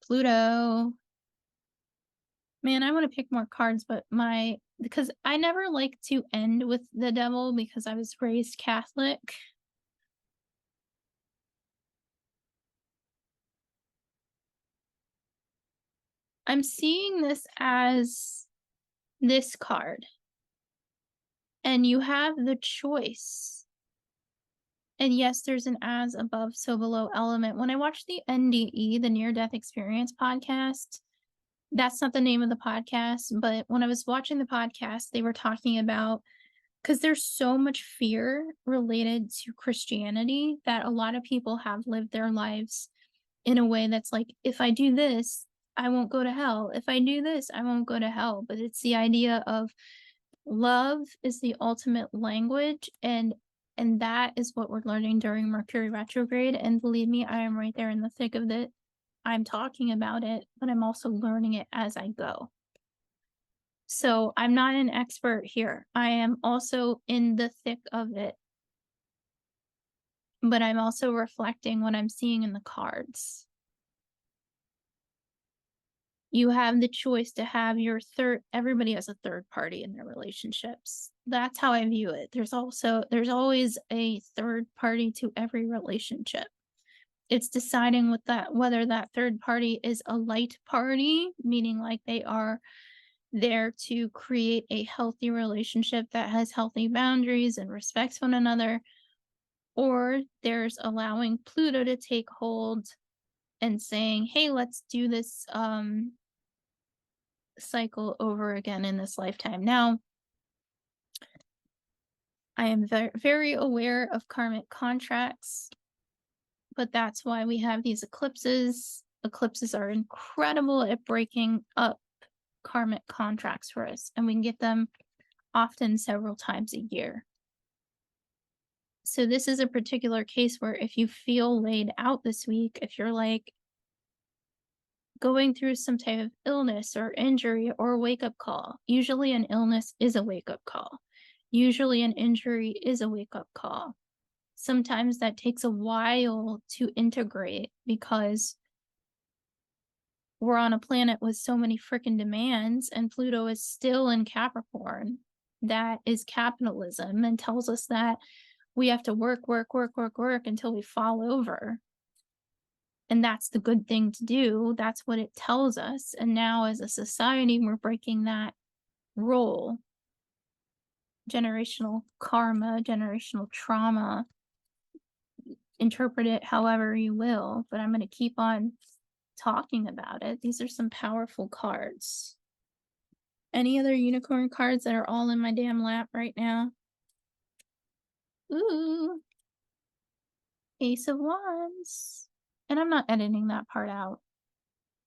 Pluto. Man, I want to pick more cards, but because I never like to end with the devil because I was raised Catholic. I'm seeing this as this card. And you have the choice. And yes, there's an as above, so below element. When I watched the NDE, the Near Death Experience podcast, that's not the name of the podcast, but when I was watching the podcast, they were talking about, because there's so much fear related to Christianity that a lot of people have lived their lives in a way that's like, if I do this, I won't go to hell. If I do this, I won't go to hell. But it's the idea of love is the ultimate language, and that is what we're learning during Mercury retrograde. And believe me, I am right there in the thick of it. I'm talking about it, but I'm also learning it as I go. So I'm not an expert here. I am also in the thick of it, but I'm also reflecting what I'm seeing in the cards. You have the choice to have your everybody has a third party in their relationships. That's how I view it. There's always a third party to every relationship. It's deciding whether that third party is a light party, meaning like they are there to create a healthy relationship that has healthy boundaries and respects one another, or there's allowing Pluto to take hold and saying, hey, let's do this cycle over again in this lifetime. Now, I am very, very aware of karmic contracts, but that's why we have these eclipses. Eclipses are incredible at breaking up karmic contracts for us, and we can get them often several times a year. So this is a particular case where if you feel laid out this week, if you're like going through some type of illness or injury or wake-up call, usually an illness is a wake-up call. Usually an injury is a wake-up call. Sometimes that takes a while to integrate because we're on a planet with so many freaking demands, and Pluto is still in Capricorn. That is capitalism and tells us that we have to work until we fall over. And that's the good thing to do. That's what it tells us. And now as a society, we're breaking that role. Generational karma, generational trauma. Interpret it however you will, but I'm going to keep on talking about it. These are some powerful cards. Any other unicorn cards that are all in my damn lap right now? Ooh. Ace of Wands. And I'm not editing that part out.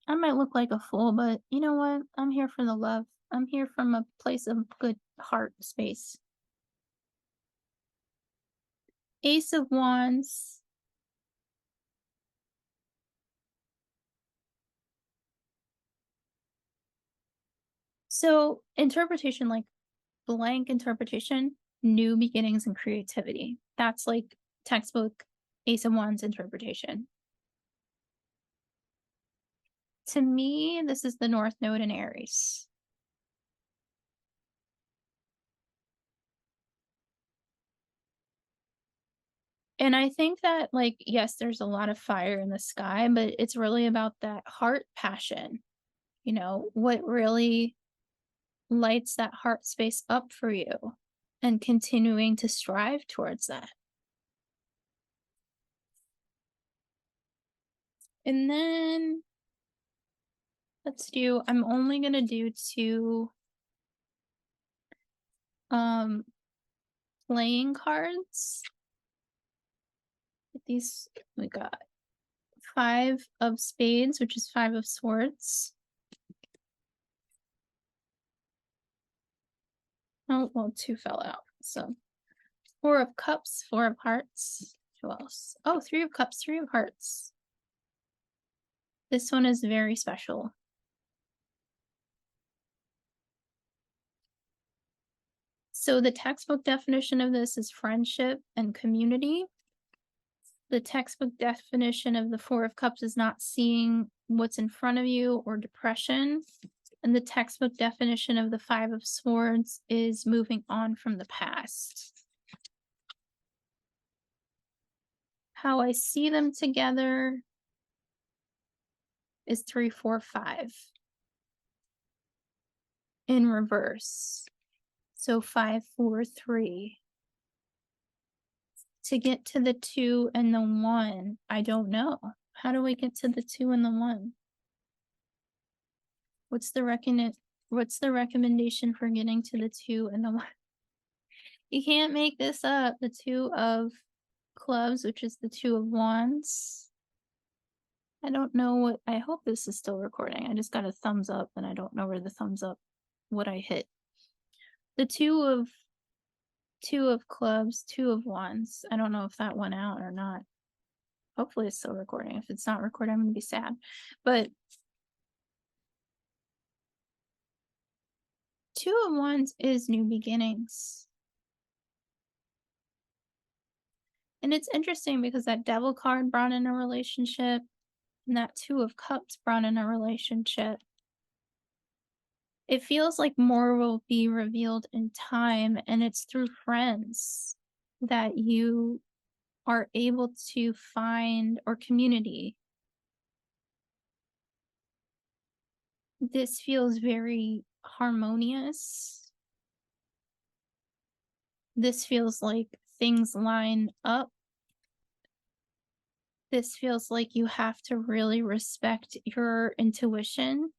I might look like a fool, but you know what? I'm here for the love. I'm here from a place of good heart space. Ace of Wands. So, interpretation, like blank interpretation, new beginnings and creativity. That's like textbook Ace of Wands interpretation. To me, this is the North Node in Aries. And I think that, like, yes, there's a lot of fire in the sky, but it's really about that heart passion. You know, what really lights that heart space up for you and continuing to strive towards that. And then let's do, I'm only going to do 2 playing cards. These, we got 5 of spades, which is 5 of swords. Oh, well, 2 fell out. So 4 of cups, 4 of hearts. Who else? Oh, 3 of cups, 3 of hearts. This one is very special. So the textbook definition of this is friendship and community. The textbook definition of the 4 of cups is not seeing what's in front of you or depression. And the textbook definition of the 5 of swords is moving on from the past. How I see them together is 3, 4, 5 in reverse. So 5, 4, 3. To get to the 2 and the 1, I don't know. How do we get to the 2 and the 1? What's the recommendation for getting to the 2 and the 1? You can't make this up. The 2 of clubs, which is the 2 of wands. I don't know what, I hope this is still recording. I just got a thumbs up and I don't know where the thumbs up, what I hit. The 2 of clubs, 2 of wands. I don't know if that went out or not. Hopefully it's still recording. If it's not recording, I'm gonna be sad. But 2 of wands is new beginnings. And it's interesting because that devil card brought in a relationship and that 2 of cups brought in a relationship. It feels like more will be revealed in time, and it's through friends that you are able to find, or community. This feels very harmonious. This feels like things line up. This feels like you have to really respect your intuition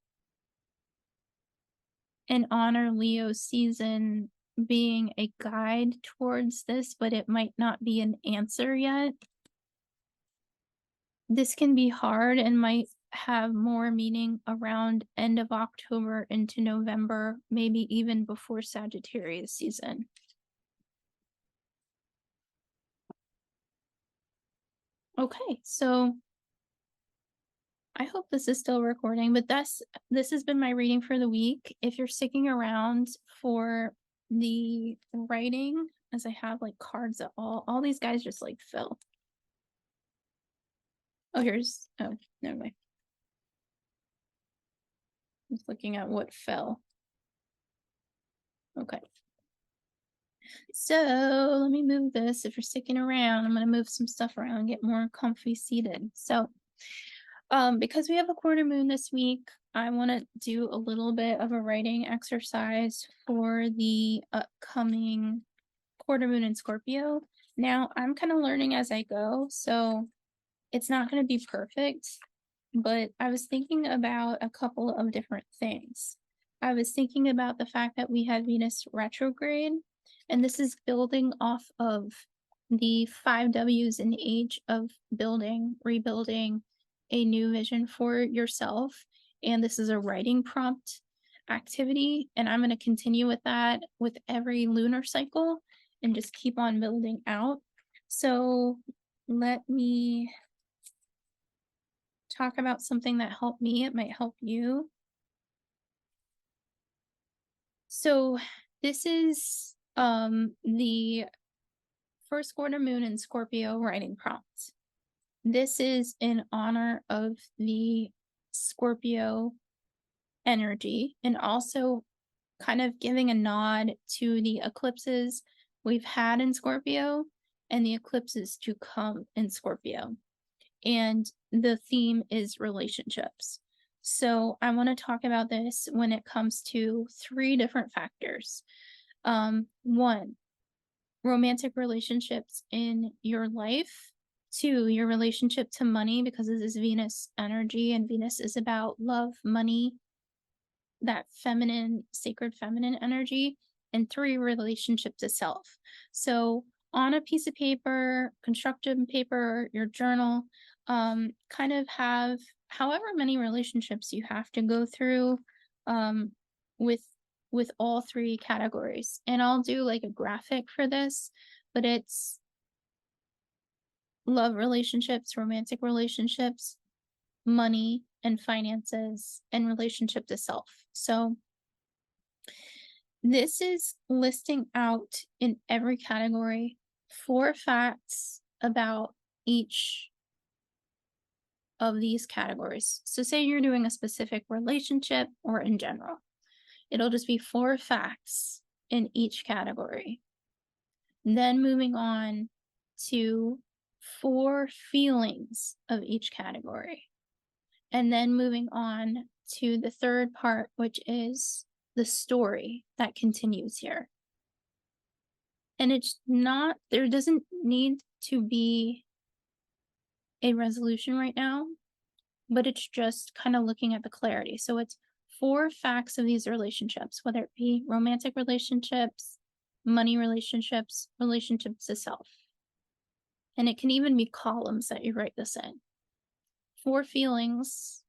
and honor Leo season being a guide towards this, but it might not be an answer yet. This can be hard and might have more meaning around end of October into November, maybe even before Sagittarius season. Okay, so I hope this is still recording, but this has been my reading for the week. If you're sticking around for the writing, as I have like cards that all these guys just like fell. Oh, never mind. I'm just looking at what fell. Okay. So let me move this. If you're sticking around, I'm going to move some stuff around and get more comfy seated. So because we have a quarter moon this week, I want to do a little bit of a writing exercise for the upcoming quarter moon in Scorpio. Now, I'm kind of learning as I go, so it's not going to be perfect, but I was thinking about a couple of different things. I was thinking about the fact that we had Venus retrograde, and this is building off of the 5 W's in the age of building, rebuilding, a new vision for yourself. And this is a writing prompt activity. And I'm going to continue with that with every lunar cycle and just keep on building out. So let me talk about something that helped me. It might help you. So this is the first quarter moon in Scorpio writing prompt. This is in honor of the Scorpio energy and also kind of giving a nod to the eclipses we've had in Scorpio and the eclipses to come in Scorpio. And the theme is relationships. So I want to talk about this when it comes to 3 different factors. 1, romantic relationships in your life. 2, your relationship to money, because this is Venus energy, and Venus is about love, money, that feminine, sacred feminine energy. And 3, relationship to self. So on a piece of paper, constructed paper, your journal, kind of have however many relationships you have to go through with all 3 categories. And I'll do like a graphic for this, but it's love relationships, romantic relationships, money and finances, and relationship to self. So this is listing out in every category 4 facts about each of these categories. So say you're doing a specific relationship or in general, it'll just be 4 facts in each category. Then moving on to 4 feelings of each category. And then moving on to the third part, which is the story that continues here. And it's not, there doesn't need to be a resolution right now, but it's just kind of looking at the clarity. So it's 4 facts of these relationships, whether it be romantic relationships, money relationships, relationships to self. And it can even be columns that you write this in. 4 feelings,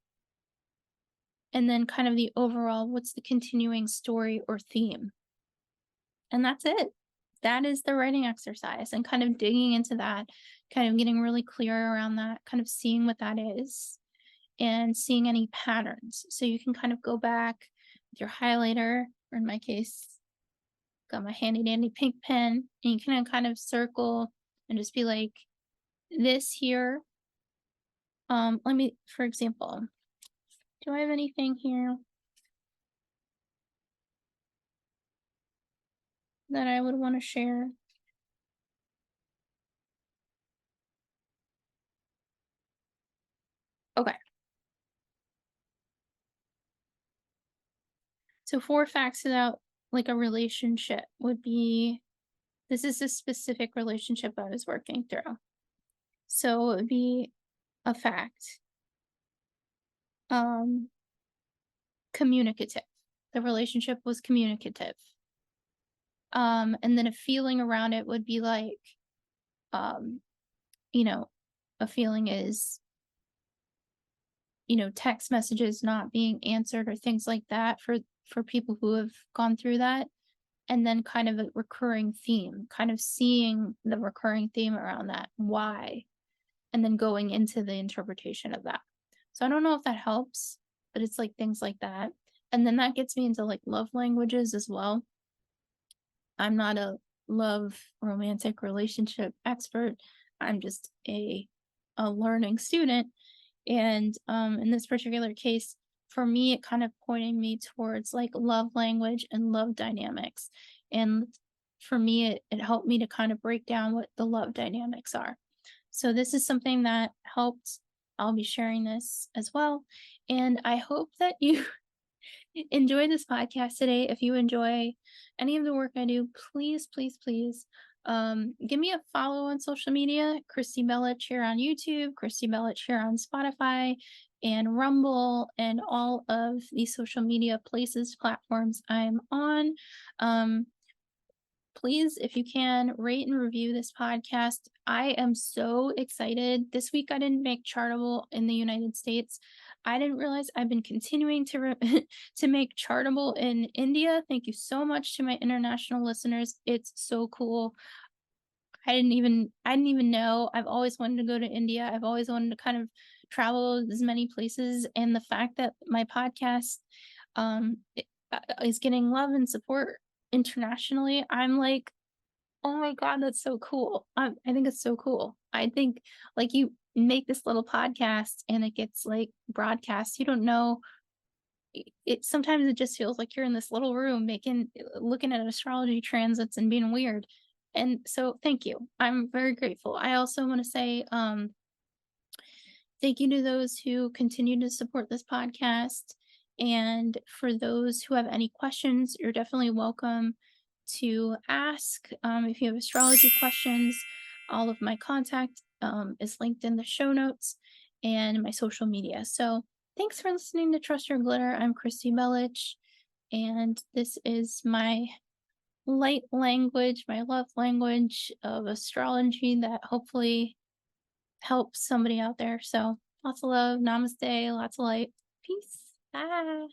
and then kind of the overall, what's the continuing story or theme? And that's it. That is the writing exercise, and kind of digging into that, kind of getting really clear around that, kind of seeing what that is and seeing any patterns. So you can kind of go back with your highlighter, or in my case, got my handy dandy pink pen, and you can kind of circle and just be like, this here. Let me, for example, do I have anything here that I would want to share? Okay. So 4 facts about like a relationship would be, this is a specific relationship I was working through. So it would be a fact. Communicative. The relationship was communicative. And then a feeling around it would be like, you know, a feeling is, text messages not being answered or things like that for people who have gone through that. And then kind of a recurring theme, kind of seeing the recurring theme around that, why, and then going into the interpretation of that. So I don't know if that helps, but it's like things like that. And then that gets me into like love languages as well. I'm not a love romantic relationship expert. I'm just a learning student. And in this particular case, for me, it kind of pointed me towards like love language and love dynamics. And for me, it helped me to kind of break down what the love dynamics are. So this is something that helped. I'll be sharing this as well. And I hope that you enjoy this podcast today. If you enjoy any of the work I do, please, please, please give me a follow on social media. Kristinabelich here on YouTube, Kristinabelich here on Spotify and Rumble, and all of the social media places, platforms I'm on. please, if you can, rate and review this podcast. I am so excited. This week I didn't make Chartable in the United States. I didn't realize I've been continuing to to make Chartable in India. Thank you so much to my international listeners. It's so cool. I didn't even know. I've always wanted to go to India. I've always wanted to kind of travel as many places, and the fact that my podcast is getting love and support internationally, I'm like, oh my God, that's so cool. I think it's so cool. I think like you make this little podcast and it gets like broadcast. You don't know it sometimes it just feels like you're in this little room looking at astrology transits and being weird. And so thank you. I'm very grateful. I also want to say thank you to those who continue to support this podcast. And for those who have any questions, you're definitely welcome to ask. If you have astrology questions, all of my contact is linked in the show notes and my social media. So thanks for listening to Trust Your Glitter. I'm Kristinabelich, and this is my light language, my love language of astrology that hopefully helps somebody out there. So lots of love, namaste, lots of light. Peace. Bye.